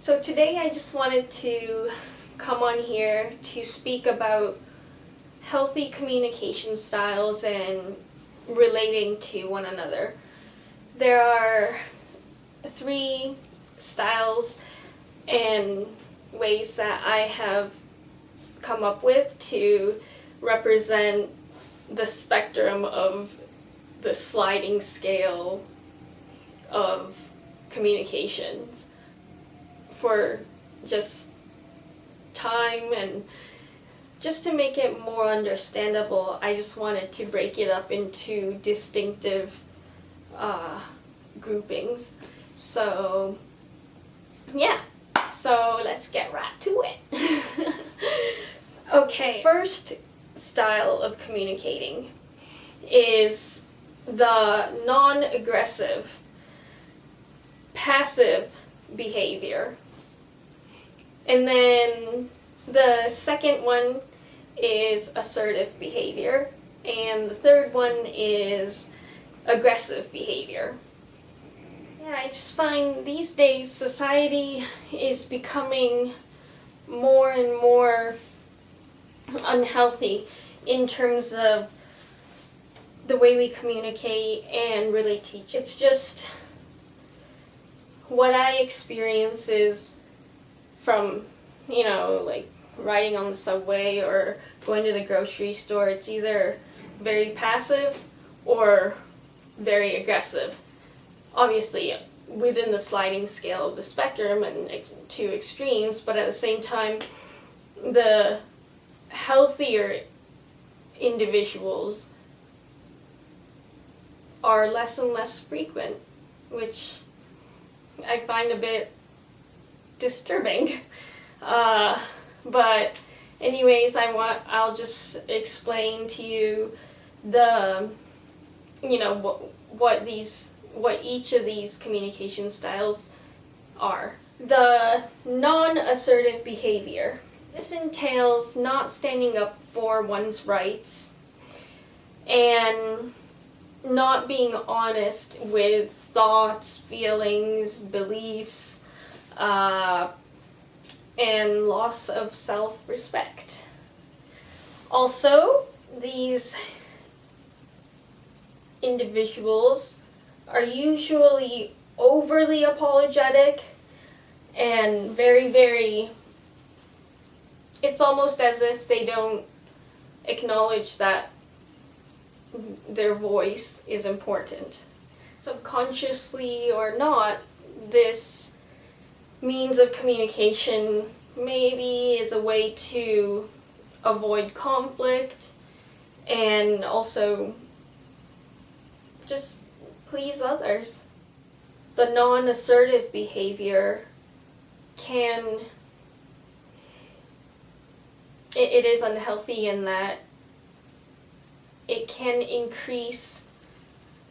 So today I just wanted to come on here to speak about healthy communication styles and relating to one another. There are 3 styles and ways that I have come up with to represent the spectrum of the sliding scale of communications for just time, and just to make it more understandable, I just wanted to break it up into distinctive groupings. So yeah, so let's get right to it. Okay, first style of communicating is the non-aggressive, passive behavior. And then the second one is assertive behavior, and the third one is aggressive behavior. Yeah, I just find these days society is becoming more and more unhealthy in terms of the way we communicate and relate to each other. It's just what I experience is from, like riding on the subway or going to the grocery store. It's either very passive or very aggressive. Obviously, within the sliding scale of the spectrum and 2 extremes, but at the same time, the healthier individuals are less and less frequent, which I find a bit disturbing. But anyways, I'll just explain to you the, what each of these communication styles are. The non-assertive behavior. This entails not standing up for one's rights and not being honest with thoughts, feelings, beliefs, and loss of self-respect. Also, these individuals are usually overly apologetic and very, it's almost as if they don't acknowledge that their voice is important. Subconsciously or not, this means of communication maybe is a way to avoid conflict and also just please others. The non-assertive behavior it is unhealthy in that it can increase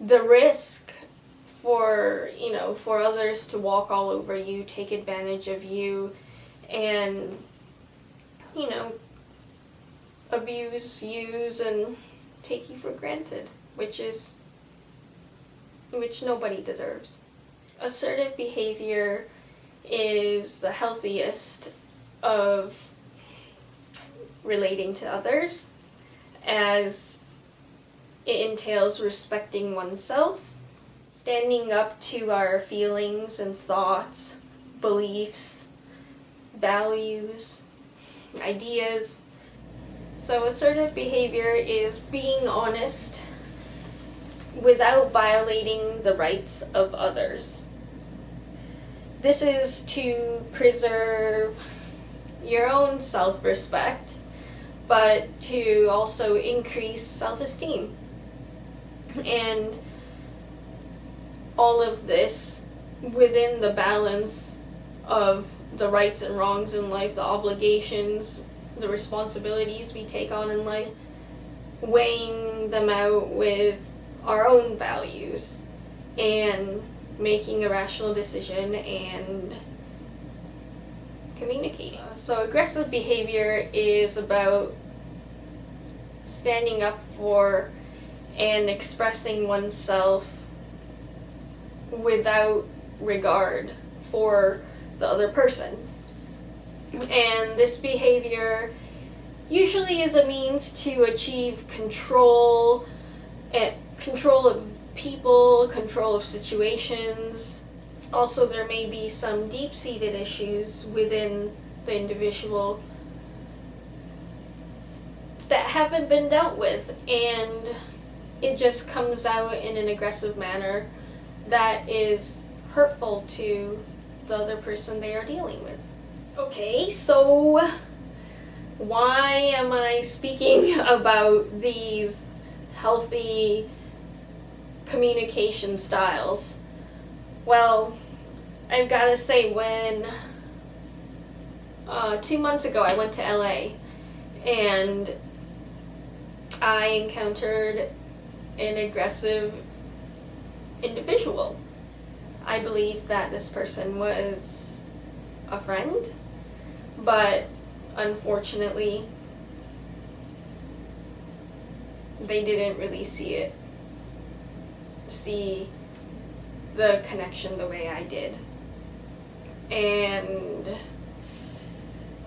the risk for others to walk all over you, take advantage of you, and, abuse, use, and take you for granted, which nobody deserves. Assertive behavior is the healthiest of relating to others, as it entails respecting oneself, standing up to our feelings and thoughts, beliefs, values, ideas. So assertive behavior is being honest without violating the rights of others. This is to preserve your own self-respect, but to also increase self-esteem. And all of this within the balance of the rights and wrongs in life, the obligations, the responsibilities we take on in life, weighing them out with our own values and making a rational decision and communicating. So aggressive behavior is about standing up for and expressing oneself without regard for the other person. And this behavior usually is a means to achieve control of people, control of situations. Also, there may be some deep-seated issues within the individual that haven't been dealt with, and it just comes out in an aggressive manner that is hurtful to the other person they are dealing with. Okay, so why am I speaking about these healthy communication styles? Well, I've got to say, when 2 months ago I went to LA and I encountered an aggressive individual. I believe that this person was a friend, but unfortunately they didn't really see the connection the way I did. And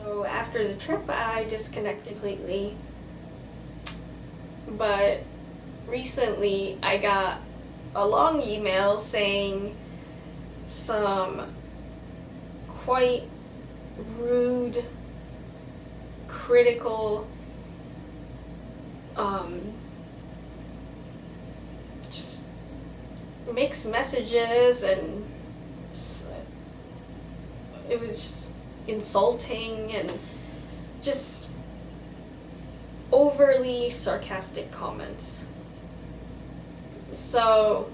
so after the trip I disconnected completely. But recently I got a long email saying some quite rude, critical, just mixed messages, and it was just insulting and just overly sarcastic comments. So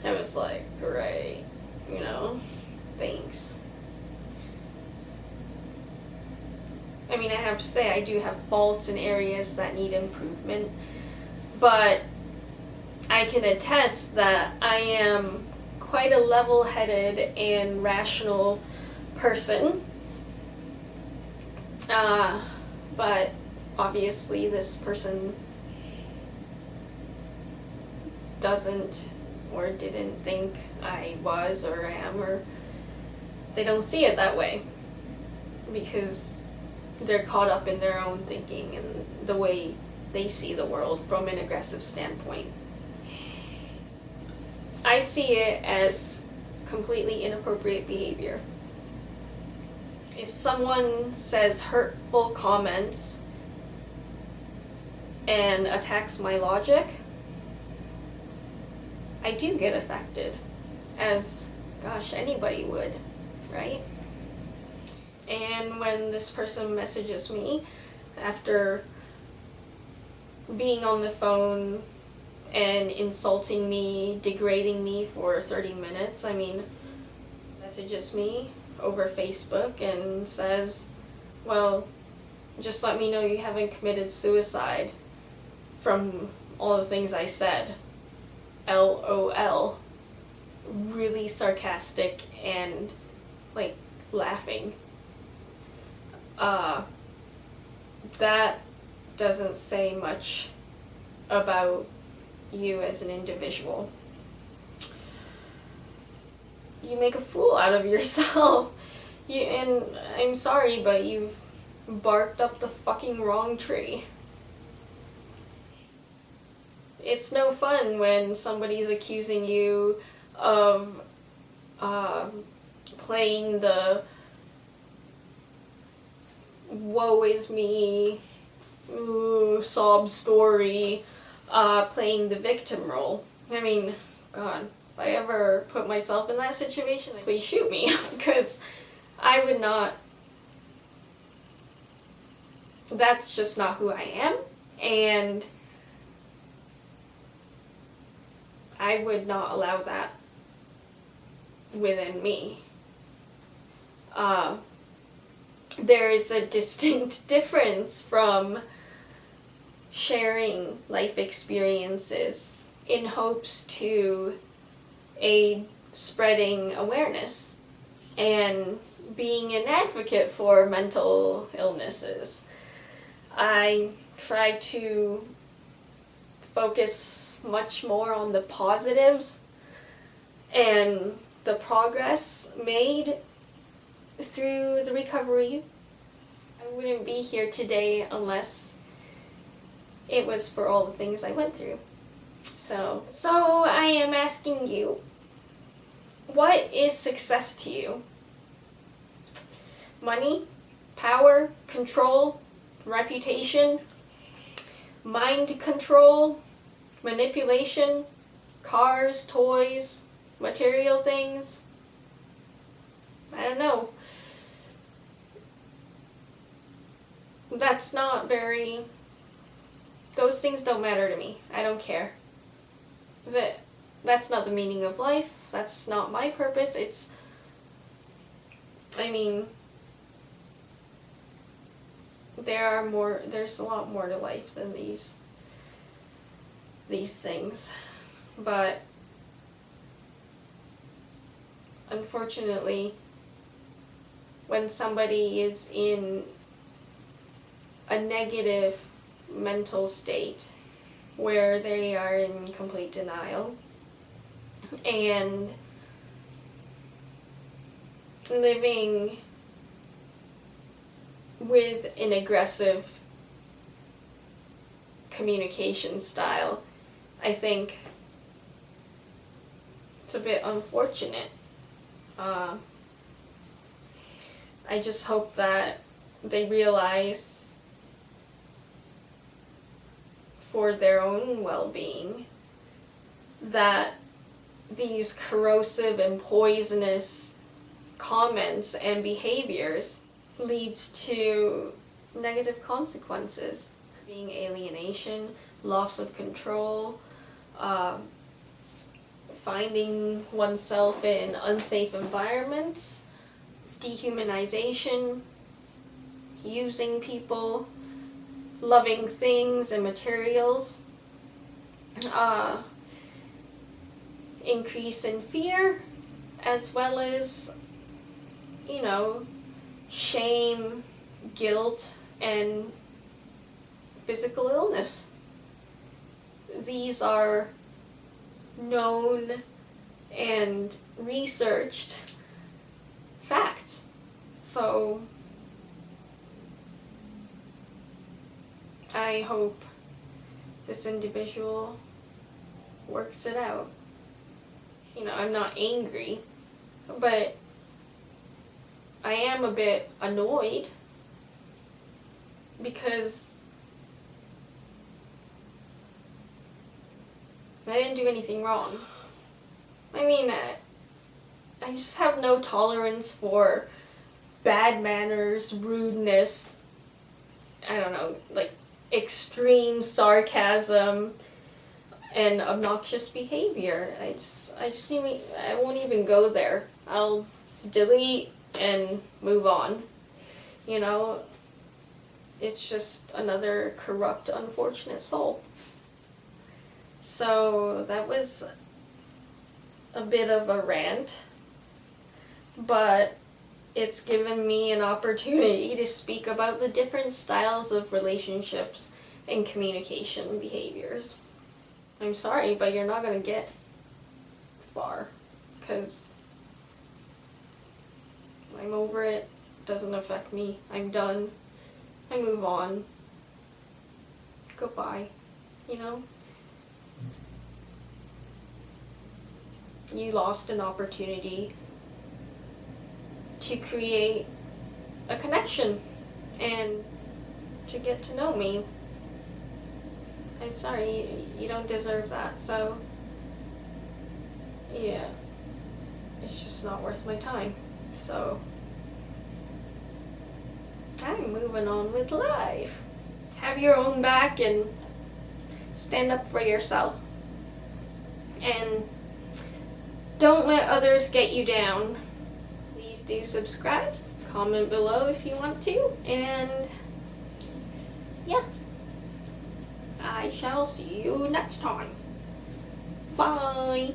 I was like, great, thanks. I mean, I have to say I do have faults in areas that need improvement, but I can attest that I am quite a level-headed and rational person. But obviously this person doesn't or didn't think I was or am, or they don't see it that way because they're caught up in their own thinking and the way they see the world from an aggressive standpoint. I see it as completely inappropriate behavior. If someone says hurtful comments and attacks my logic, I do get affected, as, gosh, anybody would, right? And when this person messages me after being on the phone and insulting me, degrading me for 30 minutes, messages me over Facebook and says, well, just let me know you haven't committed suicide from all the things I said. LOL. Really sarcastic and, laughing. That doesn't say much about you as an individual. You make a fool out of yourself. And I'm sorry, but you've barked up the fucking wrong tree. It's no fun when somebody's accusing you of playing the woe is me, sob story, playing the victim role. God, if I ever put myself in that situation, please shoot me, because I would not, that's just not who I am, and I would not allow that within me. There is a distinct difference from sharing life experiences in hopes to aid spreading awareness and being an advocate for mental illnesses. I try to focus much more on the positives and the progress made through the recovery. I wouldn't be here today unless it was for all the things I went through. So I am asking you, what is success to you? Money, power, control, reputation, mind control, manipulation, cars, toys, material things? I don't know. Those things don't matter to me. I don't care. That's not the meaning of life. That's not my purpose. There's a lot more to life than these things. But unfortunately, when somebody is in a negative mental state where they are in complete denial and living with an aggressive communication style, I think it's a bit unfortunate. I just hope that they realize, for their own well-being, that these corrosive and poisonous comments and behaviors leads to negative consequences, being alienation, loss of control, finding oneself in unsafe environments, dehumanization, using people, loving things and materials, increase in fear, as well as, shame, guilt, and physical illness. These are known and researched facts. So I hope this individual works it out. I'm not angry, but I am a bit annoyed because I didn't do anything wrong. I just have no tolerance for bad manners, rudeness, extreme sarcasm and obnoxious behavior. I won't even go there. I'll delete and move on. It's just another corrupt, unfortunate soul. So that was a bit of a rant, but it's given me an opportunity to speak about the different styles of relationships and communication behaviors. I'm sorry, but you're not going to get far, because I'm over it. It doesn't affect me. I'm done. I move on. Goodbye. You lost an opportunity to create a connection and to get to know me. I'm sorry, you don't deserve that. So, yeah, it's just not worth my time. So, I'm moving on with life. Have your own back and stand up for yourself. And don't let others get you down. Please do subscribe, comment below if you want to, and yeah, I shall see you next time. Bye!